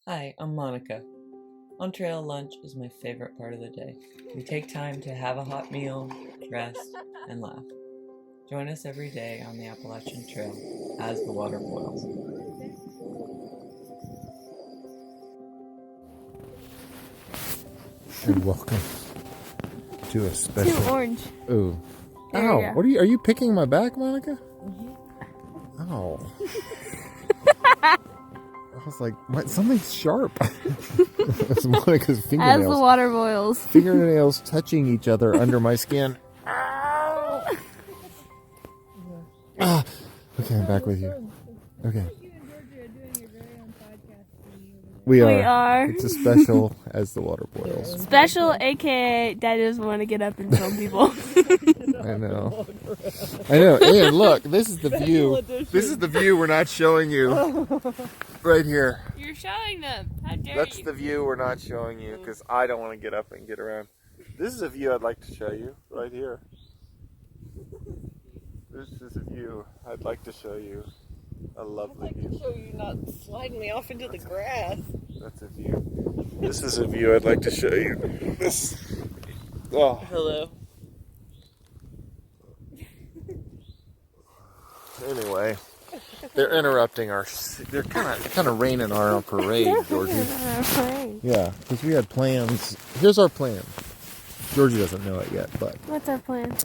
Hi, I'm Monica. On trail lunch is my favorite part of the day. We take time to have a hot meal, rest, and laugh. Join us every day on the Appalachian Trail as the water boils. And welcome to a special. Too orange. Ooh. There Ow! you go. What are you picking my back, Monica? Ow! I was like, what? Something's sharp. It's Monica's As the fingernails. water boils. Fingernails touching each other under my skin. Ow! Ah. Okay, I'm back with you. Okay. We are. It's a special as the water boils. Special, aka Dad doesn't want to get up and film people. I know. And look, this is the view. This is the view we're not showing you. Right here. You're showing them. How dare That's you? the view we're not showing you because I don't want to get up and get around. This is a view I'd like to show you right here. This is a view I'd like to show you. A lovely view. I'd like to show you not sliding me off into the grass. That's a view. This is a view I'd like to show you. This. Oh. Hello. Anyway, they're interrupting our. They're kind of raining our parade, Georgie. Yeah, because we had plans. Here's our plan. Georgie doesn't know it yet, but What's our plan?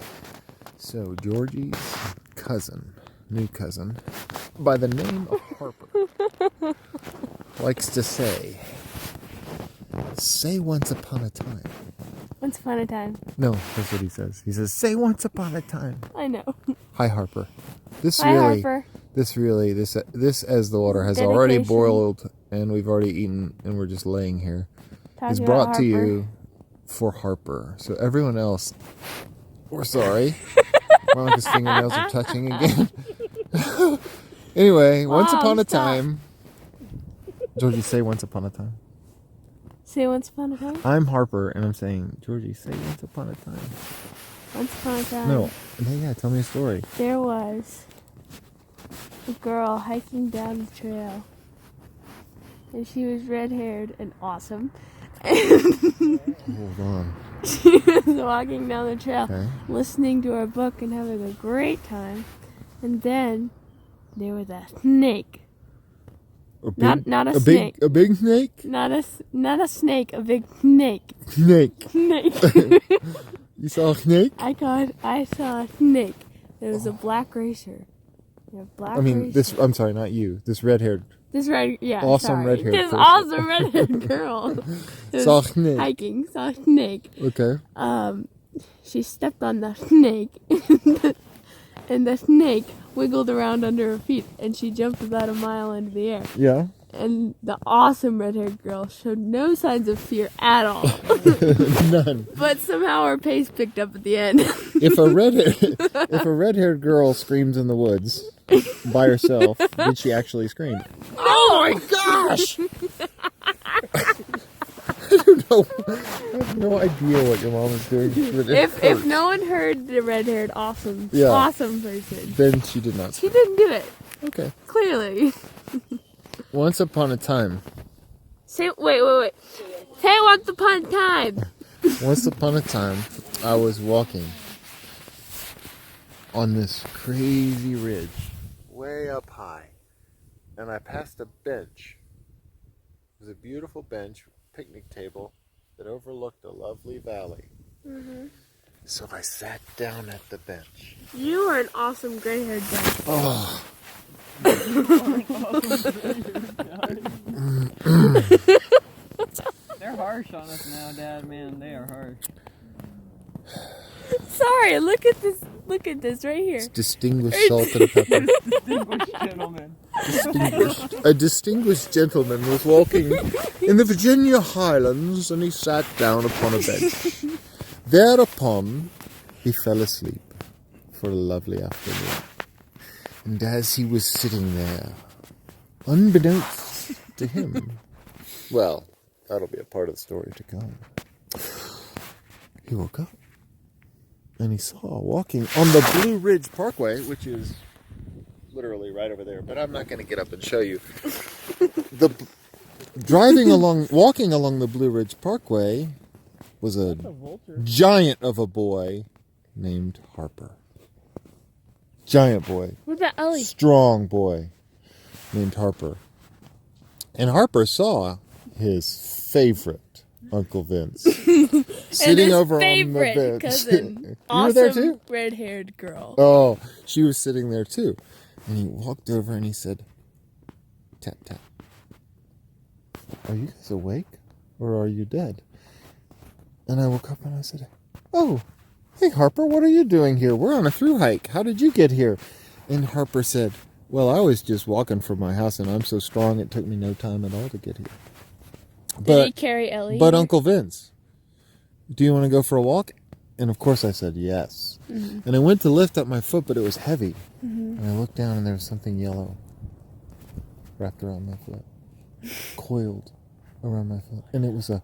so Georgie's cousin, new cousin, by the name of Harper, likes to say once upon a time. Once upon a time. No, that's what he says. He says, say once upon a time. I know. Hi, Harper. This Hi, Harper. This as the water has already Dedication. boiled and we've already eaten and we're just laying here, Talking is about brought to Harper. you for Harper. So everyone else, we're sorry. Monica's fingernails are touching again. Anyway, once Mom, upon a stop. time. Georgie, say once upon a time. Say once upon a time? I'm Harper and I'm saying, Georgie, say once upon a time. Once upon a time. No. Yeah, tell me a story. There was a girl hiking down the trail. And she was red-haired and awesome. Hold on. She was walking down the trail, Okay. listening to her book and having a great time. And then there was a snake. Not a snake. A big snake? Not a snake, a big snake. Snake. Snake. You saw a snake? I saw a snake. There was a black racer. I'm sorry, not you. This red-haired. This red, yeah. Awesome sorry. red-haired This person. awesome red-haired girl. Saw a snake. Hiking, saw a snake. Okay. She stepped on the snake, and the snake wiggled around under her feet, and she jumped about a mile into the air. Yeah. And the awesome red-haired girl showed no signs of fear at all. None. But somehow her pace picked up at the end. If a red-haired girl screams in the woods by herself, did she actually scream? Oh my gosh! I have no idea what your mom is doing. But it If hurts. no one heard the red-haired awesome person, Then she did not. she didn't do it. Okay. Clearly. Once upon a time. Say wait. Say once upon a time. Once upon a time, I was walking on this crazy ridge, way up high, and I passed a bench. It was a beautiful bench, picnic table, that overlooked a lovely valley. Mm-hmm. So I sat down at the bench. You are an awesome gray-haired guy. Oh. They're harsh on us now, Dad. Man, they are harsh. Sorry, look at this right here. It's distinguished salt and pepper. Distinguished gentlemen. A distinguished gentleman was walking in the Virginia Highlands and he sat down upon a bench. Thereupon, he fell asleep for a lovely afternoon. And as he was sitting there, unbeknownst to him, well, that'll be a part of the story to come, he woke up and he saw walking on the Blue Ridge Parkway, which is literally right over there, but I'm not going to get up and show you. walking along the Blue Ridge Parkway was a giant of a boy named Harper. Giant boy. What about Ellie? Strong boy named Harper. And Harper saw his favorite Uncle Vince sitting over on the bench. Cousin, You awesome were there too? red-haired girl. Oh, she was sitting there too. And he walked over and he said, tap, tap. Are you guys awake or are you dead? And I woke up and I said, oh, hey Harper, what are you doing here? We're on a through hike. How did you get here? And Harper said, well, I was just walking from my house and I'm so strong it took me no time at all to get here. Did he carry Ellie? But Uncle Vince, do you want to go for a walk? And of course I said yes. Mm-hmm. And I went to lift up my foot, but it was heavy. Mm-hmm. And I looked down and there was something yellow wrapped around my foot. Coiled around my foot. And it was a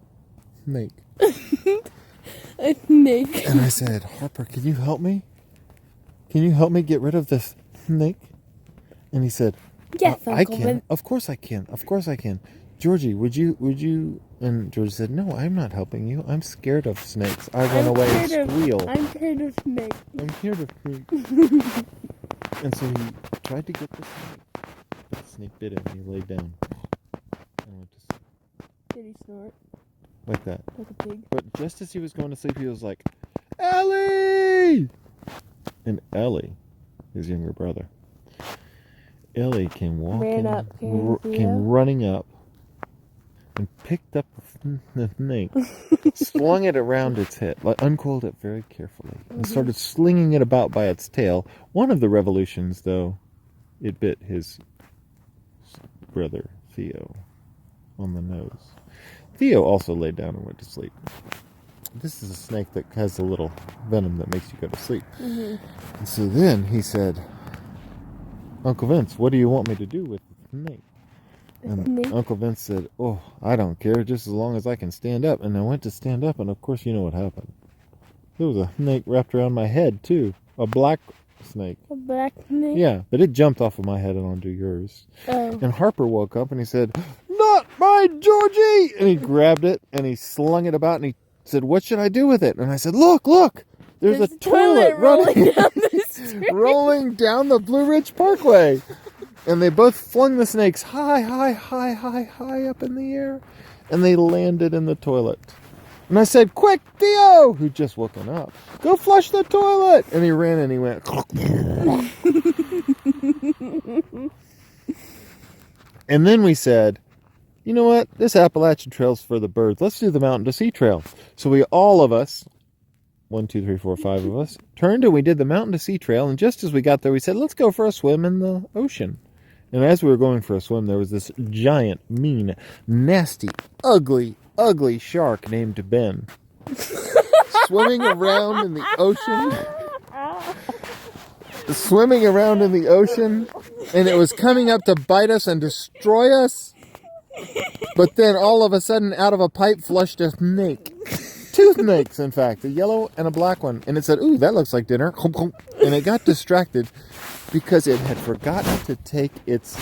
snake. A snake. And I said, Harper, can you help me? Can you help me get rid of this snake? And he said, yes, I can. Of course I can. Of course I can. Georgie, would you? And Georgie said, no, I'm not helping you. I'm scared of snakes. I run away and squeal. I'm scared of snakes. I'm scared of snakes. And so he tried to get the snake. But the snake bit him. He laid down. And went to sleep. Did he snort? Like that. Like a pig? But just as he was going to sleep, he was like, Ellie! And Ellie, his younger brother, Ellie came walking, came running up, and picked up the snake, slung it around its head, uncoiled it very carefully, and started slinging it about by its tail. One of the revolutions, though, it bit his brother, Theo, on the nose. Theo also laid down and went to sleep. This is a snake that has a little venom that makes you go to sleep. Mm-hmm. And so then he said, Uncle Vince, what do you want me to do with the snake? And Uncle Vince said, oh, I don't care, just as long as I can stand up. And I went to stand up, and of course you know what happened. There was a snake wrapped around my head, too. A black snake. A black snake? Yeah, but it jumped off of my head and onto yours. Oh. And Harper woke up, and he said, not my Georgie! And he grabbed it, and he slung it about, and he said, what should I do with it? And I said, look! There's a toilet running down the street. rolling down the Blue Ridge Parkway. And they both flung the snakes high up in the air. And they landed in the toilet. And I said, quick, Theo, who'd just woken up, go flush the toilet. And he ran and he went. And then we said, you know what? This Appalachian Trail's for the birds. Let's do the Mountain to Sea Trail. So we, all of us, 1, 2, 3, 4, 5 of us, turned and we did the Mountain to Sea Trail. And just as we got there, we said, let's go for a swim in the ocean. And as we were going for a swim, there was this giant, mean, nasty, ugly shark named Ben. Swimming around in the ocean. Swimming around in the ocean. And it was coming up to bite us and destroy us. But then all of a sudden, out of a pipe flushed a snake. 2 snakes, in fact. A yellow and a black one. And it said, ooh, that looks like dinner. And it got distracted because it had forgotten to take its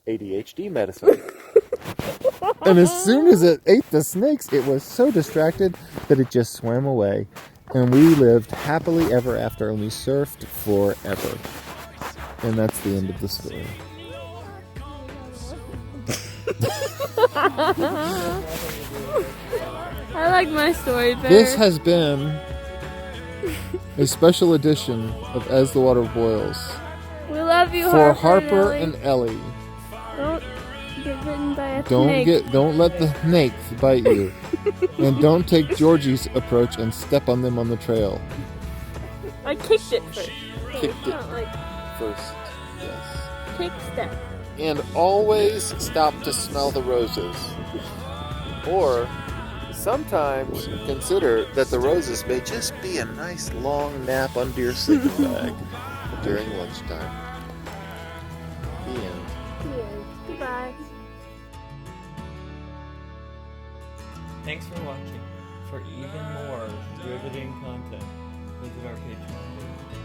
ADHD medicine. And as soon as it ate the snakes, it was so distracted that it just swam away. And we lived happily ever after, and we surfed forever. And that's the end of the story. I like my story better. This has been a special edition of As the Water Boils. We love you, for Harper and Ellie. Don't get bitten by a snake. Don't let the snakes bite you. And don't take Georgie's approach and step on them on the trail. I kicked it first. Kicked it first. Yes. Kick step. And always stop to smell the roses. Or sometimes consider that the roses may just be a nice long nap under your sleeping bag during lunchtime. The end. Goodbye. Thanks for watching. For even more riveting content, visit our Patreon page.